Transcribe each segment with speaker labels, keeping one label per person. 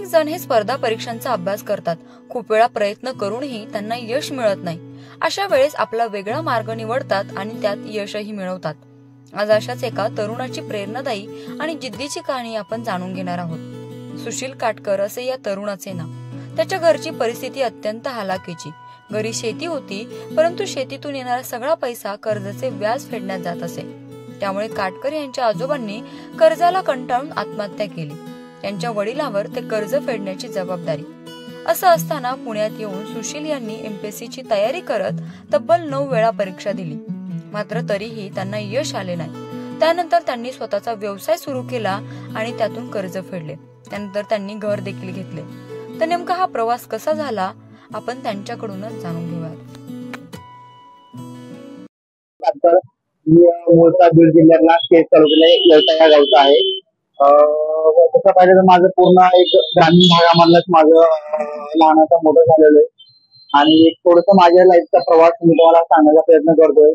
Speaker 1: जण हे स्पर्धा परीक्षांचा अभ्यास करतात, खूप वेळा प्रयत्न करूनही त्यांना यश मिळत नाही। अशा वेळेस आपला वेगळा मार्ग निवडतात आणि त्यात यशही मिळवतात। आज अशाच एका तरुणाची प्रेरणादायी आणि जिद्दीची कहाणी आपण जाणून घेणार आहोत। सुशील काटकर असे या तरुणाचे नाव। त्याच्या घरची परिस्थिती अत्यंत हालाकीची। घरी शेती होती, परंतु शेतीतून येणारा सगळा पैसा कर्जाचे व्याज फेडण्यात जात असे। त्यामुळे काटकर यांच्या आजोबांनी कर्जाला कंटाळून आत्महत्या केली। त्यांच्या वडिलांवर ते कर्ज फेडण्याची जबाबदारी। असं असताना पुण्यात येऊन सुशील यांनी एमपीएससीची तयारी करत तब्बल 9 वेळा परीक्षा दिली, मात्र तरीही त्यांना यश आले नाही। त्यानंतर त्यांनी स्वतःचा व्यवसाय सुरू केला आणि त्यातून कर्ज फेडले। त्यानंतर त्यांनी घर देखील घेतले। तर नेमका हा प्रवास कसा झाला आपण त्यांच्याकडूनच जाणून घेऊया।
Speaker 2: मी मूळचा बीड जिल्ह्यातला केज तालुक्याला येवता या गावचा आहे। तसं पाहिलं तर माझं पूर्ण एक ग्रामीण भागामधलंच माझं लहानाचं मोठं झालेलं आहे आणि एक थोडंसं माझ्या लाईफचा प्रवास मी तुम्हाला सांगायचा प्रयत्न करतोय।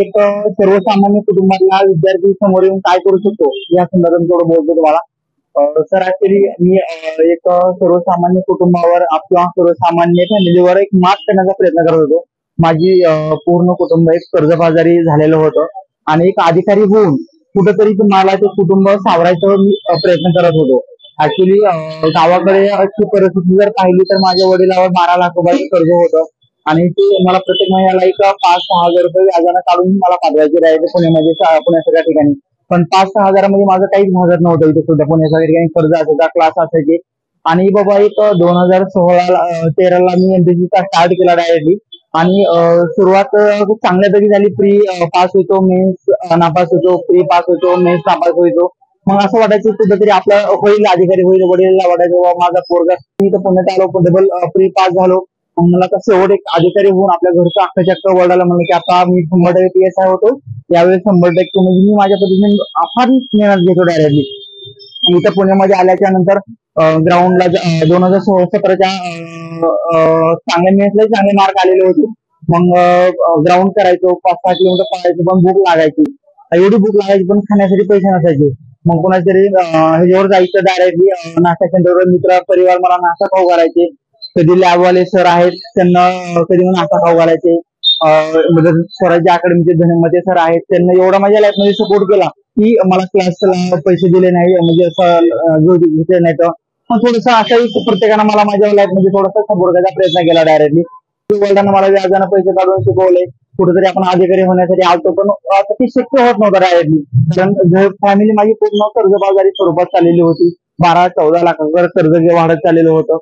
Speaker 2: एक सर्वसामान्य कुटुंबातला विद्यार्थी समोर येऊन काय करू शकतो या संदर्भात थोडं बोलतो तुम्हाला। सर ऍक्च्युली मी एक सर्वसामान्य कुटुंबावर किंवा सर्वसामान्य फॅमिलीवर एक मात करण्याचा प्रयत्न करत होतो। माझी पूर्ण कुटुंब एक कर्जबाजारी झालेलं होतं आणि एक अधिकारी होऊन कुठेतरी मला ते कुटुंब सावरायचा मी प्रयत्न करत होतो। ऍक्च्युली गावाकडे अशी परिस्थिती जर पाहिली तर माझ्या वडिलांवर 12 लाख रुपयाचं कर्ज होतं आणि ते मला प्रत्येक महिन्याला एक 5-6 हजार रुपये व्याजानं काढून मला पाठवायचे राहायचे पुण्यामध्ये पुण्यासारख्या ठिकाणी। पण 5-6 हजारामध्ये माझं काहीच भागत नव्हतं। इथे सुद्धा पुण्यासारख्या ठिकाणी कर्ज असायचा, क्लास असायचे आणि बाबा एक 2016-13 मी एमपीएससीचा स्टार्ट केला डायरेक्टली आणि सुरुवात चांगल्यापैकी झाली। प्री पास होतो, मेन्स नापास होतो, प्री पास होतो, मेन्स नापास होतो। मग असं वाटायचं कुठेतरी आपलं होईल, अधिकारी होईल। वडिलांना वाटायचं बाबा माझा पोरगा, मी तर पुण्यात आलो, डबल प्री पास झालो। मग मला तर शेवट एक अधिकारी होऊन आपल्या घरचं अख्खा वडिलांना म्हणलं की आता मी 100% PSI होतो, यावेळेस 100% म्हणजे मी माझ्या पद्धतीने अफाट मेहनत घेतो डायरेक्टली। इथं पुण्यामध्ये आल्याच्या नंतर ग्राउंडला 2016-17च्या चांगले मेन्सला चांगले मार्क आलेले होते। मग ग्राउंड करायचो, 5-6 किलोमीटर पळायचो, पण भूक लागायची, एवढी भूक लागायची पण खाण्यासाठी पैसे नसायचे। मग कोणातरी ह्याच्यावर जायचं डायरेक्टली नाश्ता सेंटरवर, मित्र परिवार मला नाश्ता खाऊ घालायचे। कधी लॅबवाले सर आहेत त्यांना कधी नाश्ता खाऊ घालायचे। स्वराज्य अकॅडमीचे धनमते सर आहेत, त्यांना एवढा माझ्या लाईफ मध्ये सपोर्ट केला की मला क्लासला पैसे दिले नाही, म्हणजे असं घेतले नाही। तर मग थोडंसं असंही प्रत्येकानं मला माझ्या लाईफ मध्ये थोडासा सपोर्ट करायचा प्रयत्न केला डायरेक्टली। वडिलांना मला व्याजानं पैसे काढून शिकवले, कुठेतरी आपण अधिकारी होण्यासाठी आलतो, पण ते शक्य होत नव्हतं डायरेक्टली, कारण फॅमिली माझी पूर्ण कर्जबाजारी स्वरूपात चाललेली होती। 12-14 लाखाचं कर्ज वाढत चाललेलं होतं।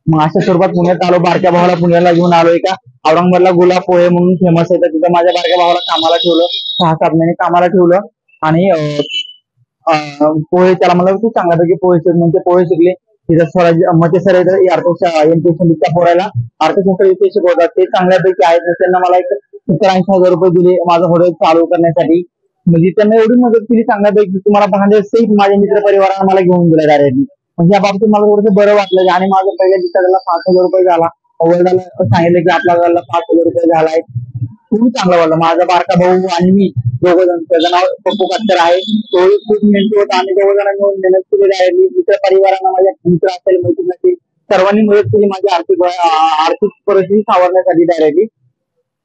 Speaker 2: मग अशा स्वरूपात पुण्यात आलो, बारक्या भावाला पुण्याला घेऊन आलो। एका औरंगाबादला गुलाब पोहे म्हणून फेमस आहे, तिथं माझ्या बारक्या भावाला कामाला ठेवलं, 6-7 महिने कामाला ठेवलं आणि पोहे त्याला मला खूप चांगल्यापैकी पोहे पोहे शिकले। तिथं स्वराज्य मते सर एमपीएससीच्या पोरायला अर्थशास्त्र इथे शिकवतात, ते चांगल्यापैकी आहेत। त्यांना मला एक 70-80 हजार रुपये दिले माझं हॉटेल चालू करण्यासाठी। म्हणजे त्यांना एवढी मदत केली चांगल्यापैकी, तुम्हाला भांडे सहित माझ्या मित्र परिवारानं मला घेऊन दिलं डायरेक्टली। म्हणजे या बाबतीत मला थोडंसं बरं वाटलं आणि माझं पहिल्या दिवसाला 5,000 रुपये झाला। वडिलांना सांगितलं की आपल्या घराला 5,000 रुपये झालाय, खूप चांगलं वाटलं। माझा बारका भाऊ आणि मी दोघं जण, त्याचं नाव पप्पू काटकर आहे, तो खूप मेहनती होता। आम्ही दोघं जण मिळून मेहनत केली डायरेक्टली। मित्र परिवारांना, माझ्या मित्र असेल, मैत्रीण असेल, सर्वांनी मदत केली माझी आर्थिक परिस्थिती सावरण्यासाठी डायरेक्टली।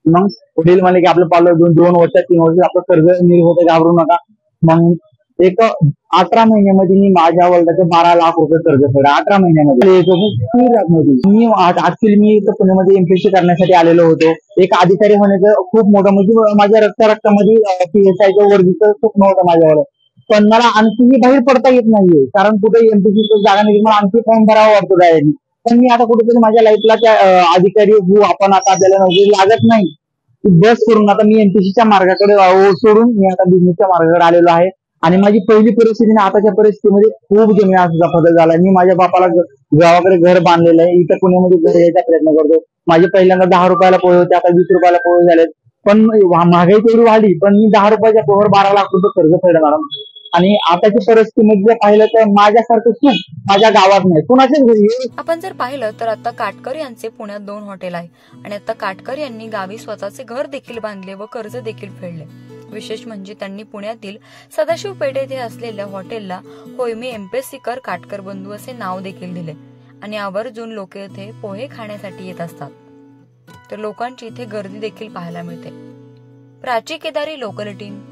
Speaker 2: मग वडील म्हणले की आपलं पावलं 2 वर्ष 3 वर्ष आपलं कर्ज निर्भर होतं, घाबरू नका। मग एक 18 महिन्यामध्ये मी माझ्या वडिलांचं 12 लाख रुपये कर्ज फेडलं 18 महिन्यामध्ये। मी ऍक्च्युली मी पुण्यामध्ये एमपीएससी करण्यासाठी आलेलो होतो। एक अधिकारी होण्याचं खूप मोठं, म्हणजे माझ्या रक्तामध्ये PSIचं वर्गीचं स्वप्न होतं माझ्यावर, पण मला आणखी बाहेर पडता येत नाहीये, कारण कुठे एमपीएससी जागा नाही, मला आणखी फॉर्म भरावा वाटतो डायरेक्टली। पण मी आता कुठेतरी माझ्या लाईफला त्या अधिकारी होऊ, आपण आता आपल्याला नोकरी लागत नाही, बस करून आता मी एमपीएससीच्या मार्गाकडे सोडून मी आता बिझनेसच्या मार्गाकडे आलेलो आहे। आणि माझी पहिली परिस्थिती आताच्या परिस्थितीमध्ये खूप जमीन आसमानाचा बदल झाला। मी माझ्या बापाला गावाकडे घर बांधलेलं आहे, इथं पुण्यामध्ये घर यायचा प्रयत्न करतो। माझे पहिल्यांदा 10 रुपयाला पोहे होते, आता 20 रुपयाला पोहे झालेत। पण महागाई तेवढी वाढली, पण मी 10 रुपयाच्या पोहेवर 12 लाख रुपये कर्ज फेडलं मॅडम। आणि आताच्या परिस्थितीमध्ये जर पाहिलं तर माझ्यासारखं सुख माझ्या गावात नाही, कुणाच्याच घरी।
Speaker 1: आपण जर पाहिलं तर आता काटकर यांचे पुण्यात 2 हॉटेल आहे आणि आता काटकर यांनी गावी स्वतःचे घर देखील बांधले व कर्ज देखील फेडले। विशेष म्हणजे त्यांनी पुण्यातील सदाशिव पेठ येथे असलेल्या हॉटेलला होयमी एम्पेसिकर काटकर बंधू असे नाव देखील दिले आणि आवर्जून लोक येथे पोहे खाण्यासाठी येत असतात. तर लोकांची इथे गर्दी देखील पाहायला मिळते. प्राची केदारी लोकल 18